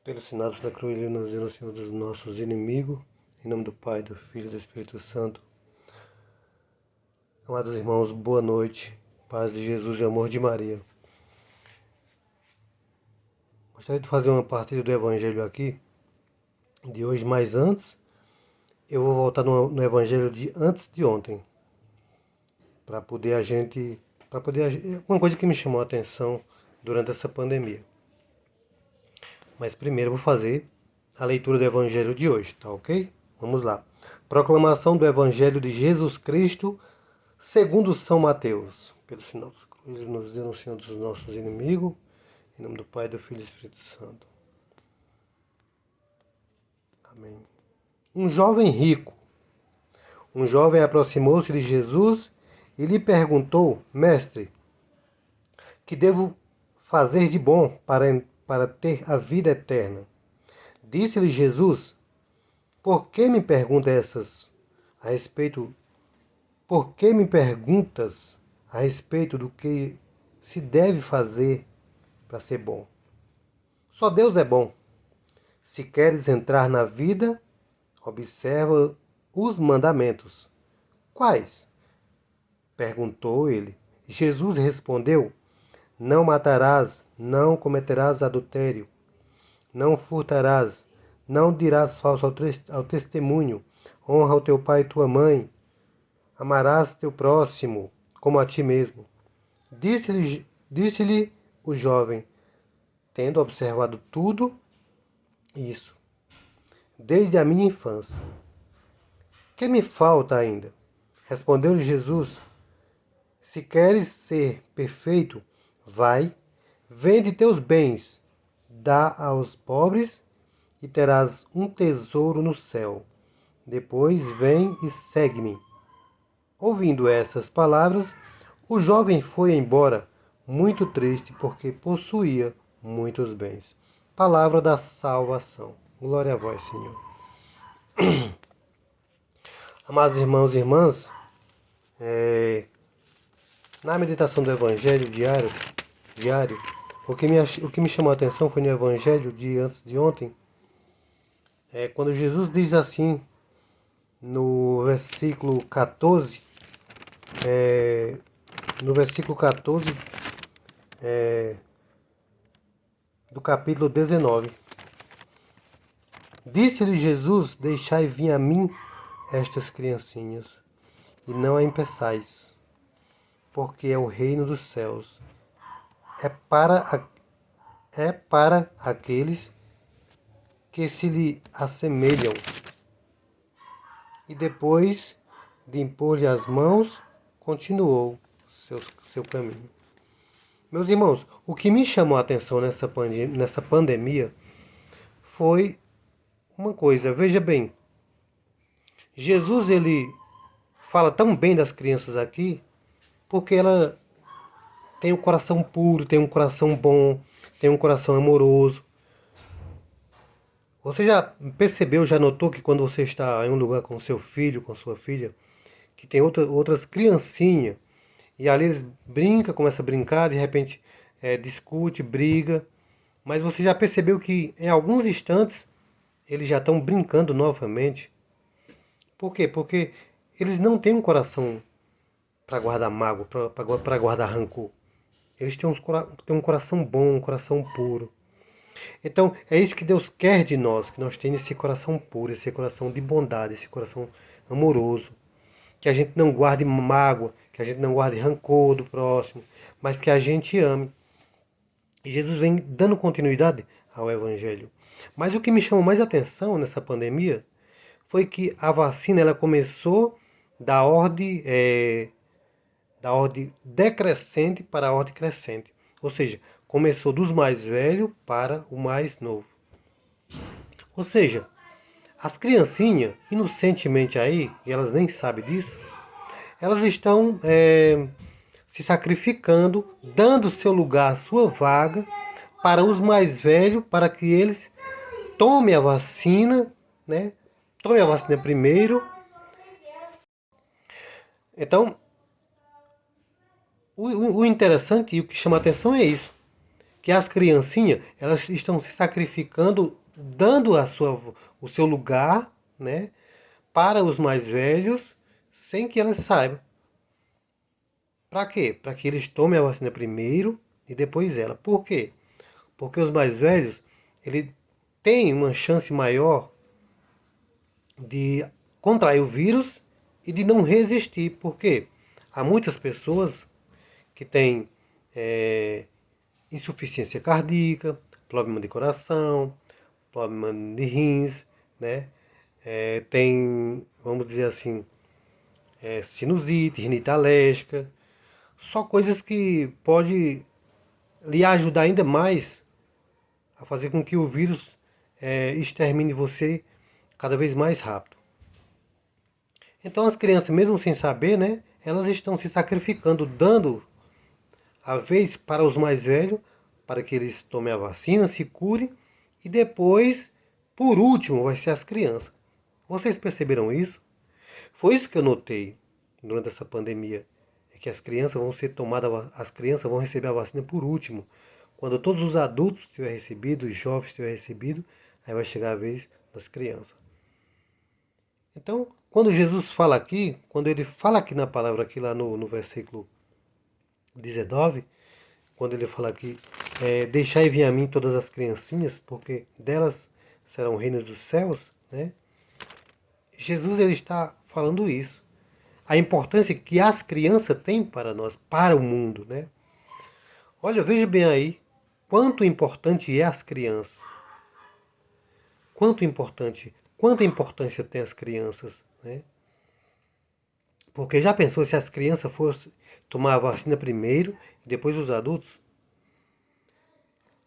Pelos sinados da cruz, livra-nos Deus, Senhor, dos nossos inimigos. Em nome do Pai, do Filho e do Espírito Santo. Amados irmãos, boa noite. Paz de Jesus e amor de Maria. Gostaria de fazer uma partilha do Evangelho aqui, de hoje, mas antes, eu vou voltar no Evangelho de antes de ontem. Para poder a gente. Uma coisa que me chamou a atenção durante essa pandemia. Mas primeiro eu vou fazer a leitura do Evangelho de hoje, tá ok? Vamos lá. Proclamação do Evangelho de Jesus Cristo segundo São Mateus. Pelo sinal dos cruzes, nos denunciando dos nossos inimigos. Em nome do Pai, do Filho e do Espírito Santo. Amém. Um jovem rico. Um jovem aproximou-se de Jesus e lhe perguntou: Mestre, que devo fazer de bom para ter a vida eterna? Disse-lhe Jesus: Por que me perguntas a respeito Por que me perguntas a respeito do que se deve fazer para ser bom? Só Deus é bom. Se queres entrar na vida, observa os mandamentos. Quais? Perguntou ele. Jesus respondeu: Não matarás, não cometerás adultério, não furtarás, não dirás falso ao testemunho, honra o teu pai e tua mãe, amarás teu próximo como a ti mesmo. Disse-lhe o jovem, tendo observado tudo isso, desde a minha infância. Que me falta ainda? Respondeu-lhe Jesus: Se queres ser perfeito, vai, vende teus bens, dá aos pobres e terás um tesouro no céu. Depois vem e segue-me. Ouvindo essas palavras, o jovem foi embora, muito triste, porque possuía muitos bens. Palavra da salvação. Glória a vós, Senhor. Amados irmãos e irmãs, na meditação do Evangelho diário, o que me chamou a atenção foi no Evangelho de antes de ontem, quando Jesus diz assim, no versículo 14, do capítulo 19. Disse-lhe Jesus: Deixai vir a mim estas criancinhas, e não a impeçais, porque é o reino dos céus. É para aqueles que se lhe assemelham. E depois de impor-lhe as mãos, continuou seu caminho. Meus irmãos, o que me chamou a atenção nessa pandemia foi uma coisa. Veja bem, Jesus ele fala tão bem das crianças aqui porque ela tem um coração puro, tem um coração bom, tem um coração amoroso. Você já percebeu, já notou que quando você está em um lugar com seu filho, com sua filha, que tem outras criancinhas, e ali eles brincam, começam a brincar, de repente discute, briga, mas você já percebeu que em alguns instantes eles já estão brincando novamente? Por quê? Porque eles não têm um coração para guardar mágoa, para guardar rancor. Eles têm um coração bom, um coração puro. Então, é isso que Deus quer de nós, que nós tenhamos esse coração puro, esse coração de bondade, esse coração amoroso. Que a gente não guarde mágoa, que a gente não guarde rancor do próximo, mas que a gente ame. E Jesus vem dando continuidade ao Evangelho. Mas o que me chamou mais atenção nessa pandemia foi que a vacina ela começou da ordem decrescente para a ordem crescente. Ou seja, começou dos mais velhos para o mais novo. Ou seja, as criancinhas, inocentemente aí, e elas nem sabem disso, elas estão se sacrificando, dando seu lugar, sua vaga, para os mais velhos, para que eles tomem a vacina, né? Tomem a vacina primeiro. Então, o interessante e o que chama a atenção é isso. que as criancinhas, elas estão se sacrificando, dando o seu lugar, né, para os mais velhos, sem que elas saibam. Para quê? Para que eles tomem a vacina primeiro e depois ela. Por quê? Porque os mais velhos, ele tem uma chance maior de contrair o vírus e de não resistir. Por quê? Há muitas pessoas que têm insuficiência cardíaca, problema de coração, problema de rins, né? Tem, vamos dizer assim, sinusite, rinite alérgica, só coisas que pode lhe ajudar ainda mais a fazer com que o vírus extermine você cada vez mais rápido. Então as crianças, mesmo sem saber, né, elas estão se sacrificando, dando a vez para os mais velhos, para que eles tomem a vacina, se curem, e depois, por último, vai ser as crianças. Vocês perceberam isso? Foi isso que eu notei durante essa pandemia, é que as crianças vão ser tomadas, as crianças vão receber a vacina por último. Quando todos os adultos tiverem recebido, os jovens tiverem recebido, aí vai chegar a vez das crianças. Então, quando Jesus fala aqui, quando ele fala aqui na palavra, aqui lá no versículo 19, quando ele fala aqui, deixai vir a mim todas as criancinhas, porque delas serão o reino dos céus, né? Jesus ele está falando isso. A importância que as crianças têm para nós, para o mundo, né? Olha, veja bem aí, quanto importante é as crianças. Quanto importante, quanta importância tem as crianças, né? Porque já pensou se as crianças fossem tomar a vacina primeiro e depois os adultos?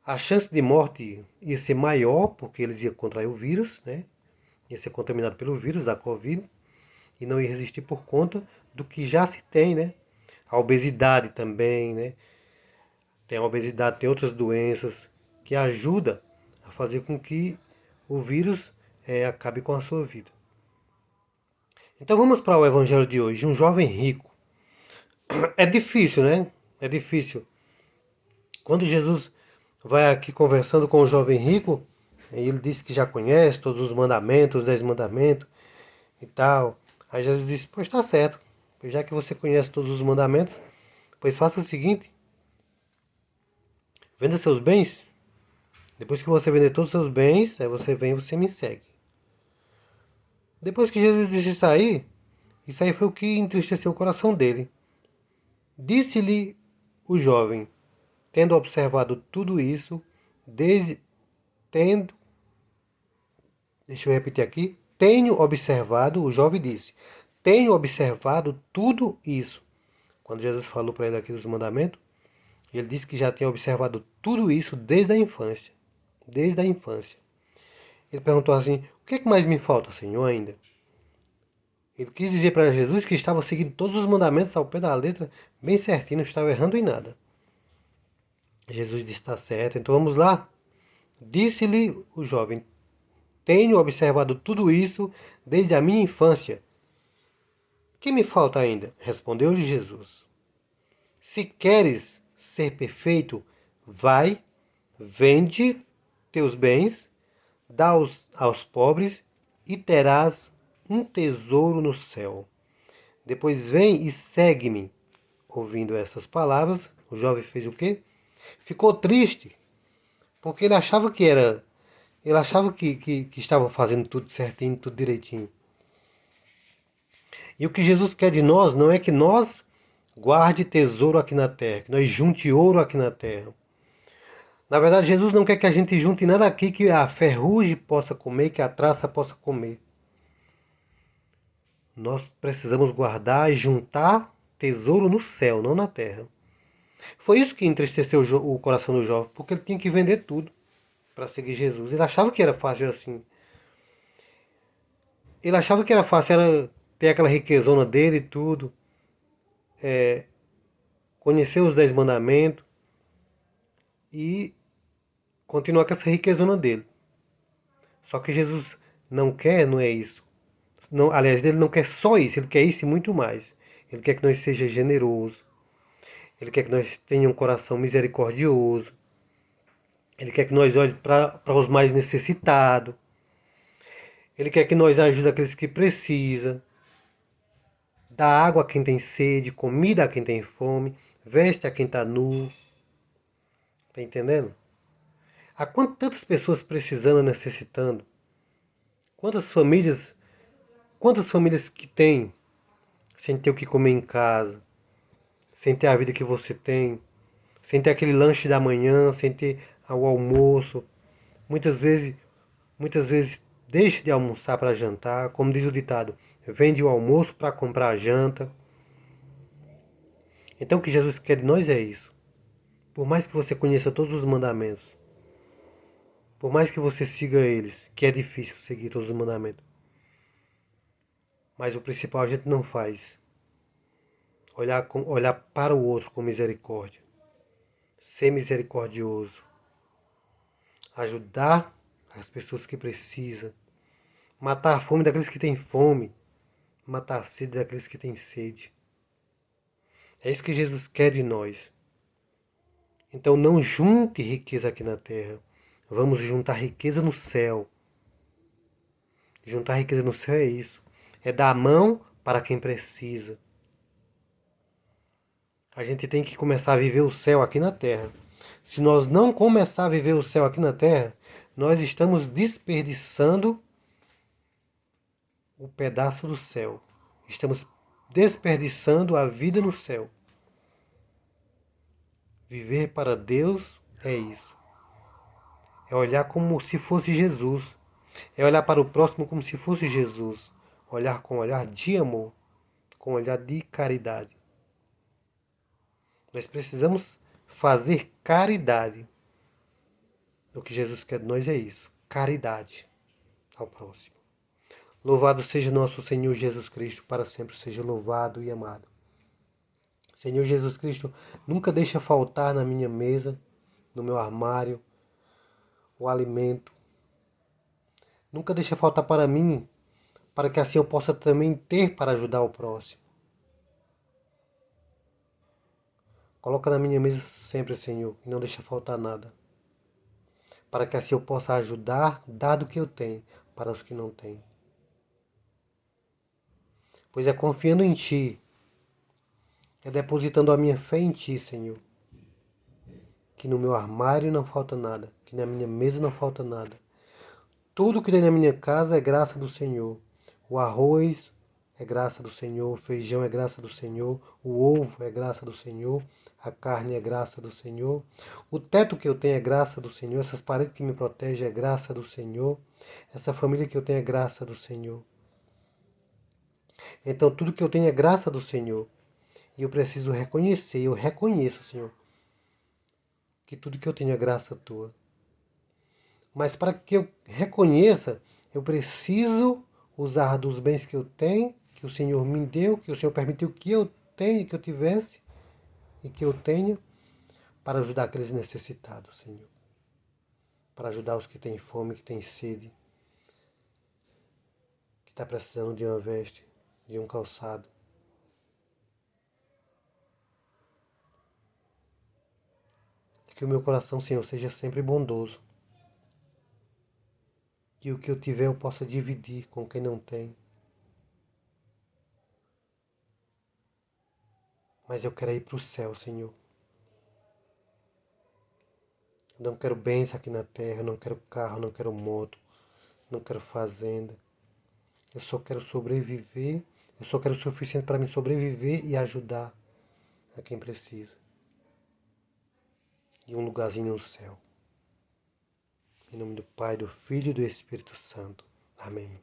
A chance de morte ia ser maior, porque eles iam contrair o vírus, né? Ia ser contaminado pelo vírus da Covid e não ia resistir por conta do que já se tem, né? A obesidade também, né? Tem a obesidade, tem outras doenças que ajudam a fazer com que o vírus acabe com a sua vida. Então vamos para o evangelho de hoje. Um jovem rico. É difícil, né? É difícil. Quando Jesus vai aqui conversando com o jovem rico, ele diz que já conhece todos os mandamentos, os 10 mandamentos e tal. Aí Jesus disse, pois está certo. Pois já que você conhece todos os mandamentos, pois faça o seguinte. Venda seus bens. Depois que você vender todos os seus bens, aí você vem e você me segue. Depois que Jesus disse isso aí foi o que entristeceu o coração dele. Disse-lhe o jovem, tendo observado tudo isso, deixa eu repetir aqui, tenho observado, o jovem disse, tenho observado tudo isso. Quando Jesus falou para ele aqui dos mandamentos, ele disse que já tinha observado tudo isso desde a infância. Desde a infância. Ele perguntou assim, o que é que mais me falta, Senhor, ainda? Ele quis dizer para Jesus que estava seguindo todos os mandamentos ao pé da letra, bem certinho, não estava errando em nada. Jesus disse, está certo, então vamos lá. Disse-lhe o jovem, tenho observado tudo isso desde a minha infância. Que me falta ainda? Respondeu-lhe Jesus. Se queres ser perfeito, vai, vende teus bens, dá aos pobres e terás um tesouro no céu. Depois vem e segue-me. Ouvindo essas palavras, o jovem fez o quê? Ficou triste, porque ele achava que era. Ele achava que estava fazendo tudo certinho, tudo direitinho. E o que Jesus quer de nós não é que nós guarde tesouro aqui na terra, que nós junte ouro aqui na terra. Na verdade, Jesus não quer que a gente junte nada aqui que a ferrugem possa comer, que a traça possa comer. Nós precisamos guardar e juntar tesouro no céu, não na terra. Foi isso que entristeceu o coração do jovem, porque ele tinha que vender tudo para seguir Jesus. Ele achava que era fácil assim. Ele achava que era fácil era ter aquela riquezona dele e tudo, conhecer os 10 mandamentos e continuar com essa riquezona dele. Só que Jesus não quer, não é isso. Não, aliás, ele não quer só isso, ele quer isso e muito mais. Ele quer que nós seja generoso. Ele quer que nós tenhamos um coração misericordioso. Ele quer que nós olhemos para os mais necessitados. Ele quer que nós ajudemos aqueles que precisam. Dá água a quem tem sede, comida a quem tem fome, veste a quem está nu. Tá entendendo? Há tantas pessoas precisando, necessitando? Quantas famílias que tem sem ter o que comer em casa, sem ter a vida que você tem, sem ter aquele lanche da manhã, sem ter o almoço. Muitas vezes, muitas vezes deixe de almoçar para jantar, como diz o ditado, vende o almoço para comprar a janta. Então o que Jesus quer de nós é isso. Por mais que você conheça todos os mandamentos, por mais que você siga eles, que é difícil seguir todos os mandamentos, mas o principal a gente não faz. Olhar para o outro com misericórdia. Ser misericordioso. Ajudar as pessoas que precisam. Matar a fome daqueles que têm fome. Matar a sede daqueles que têm sede. É isso que Jesus quer de nós. Então não junte riqueza aqui na terra. Vamos juntar riqueza no céu. Juntar riqueza no céu é isso. É dar a mão para quem precisa. A gente tem que começar a viver o céu aqui na terra. Se nós não começar a viver o céu aqui na terra, nós estamos desperdiçando o pedaço do céu. Estamos desperdiçando a vida no céu. Viver para Deus é isso. É olhar como se fosse Jesus. É olhar para o próximo como se fosse Jesus. Olhar com um olhar de amor, com um olhar de caridade. Nós precisamos fazer caridade. O que Jesus quer de nós é isso. Caridade ao próximo. Louvado seja nosso Senhor Jesus Cristo, para sempre seja louvado e amado. Senhor Jesus Cristo, nunca deixa faltar na minha mesa, no meu armário, o alimento. Nunca deixa faltar para mim, para que assim eu possa também ter para ajudar o próximo. Coloca na minha mesa sempre, Senhor, e não deixa faltar nada. Para que assim eu possa ajudar, dado que eu tenho, para os que não têm. Pois é confiando em Ti, é depositando a minha fé em Ti, Senhor, que no meu armário não falta nada, que na minha mesa não falta nada. Tudo que tem na minha casa é graça do Senhor. O arroz é graça do Senhor, o feijão é graça do Senhor, o ovo é graça do Senhor, a carne é graça do Senhor. O teto que eu tenho é graça do Senhor, essas paredes que me protegem é graça do Senhor, essa família que eu tenho é graça do Senhor. Então tudo que eu tenho é graça do Senhor. E eu preciso reconhecer, eu reconheço, Senhor, que tudo que eu tenho é graça tua. Mas para que eu reconheça, eu preciso usar dos bens que eu tenho, que o Senhor me deu, que o Senhor permitiu que eu tenha, que eu tivesse e que eu tenha, para ajudar aqueles necessitados, Senhor. Para ajudar os que têm fome, que têm sede, que está precisando de uma veste, de um calçado. Que o meu coração, Senhor, seja sempre bondoso. Que o que eu tiver eu possa dividir com quem não tem. Mas eu quero ir para o céu, Senhor. Eu não quero bens aqui na terra, eu não quero carro, não quero moto, não quero fazenda. Eu só quero sobreviver, eu só quero o suficiente para me sobreviver e ajudar a quem precisa. E um lugarzinho no céu. Em nome do Pai, do Filho e do Espírito Santo. Amém.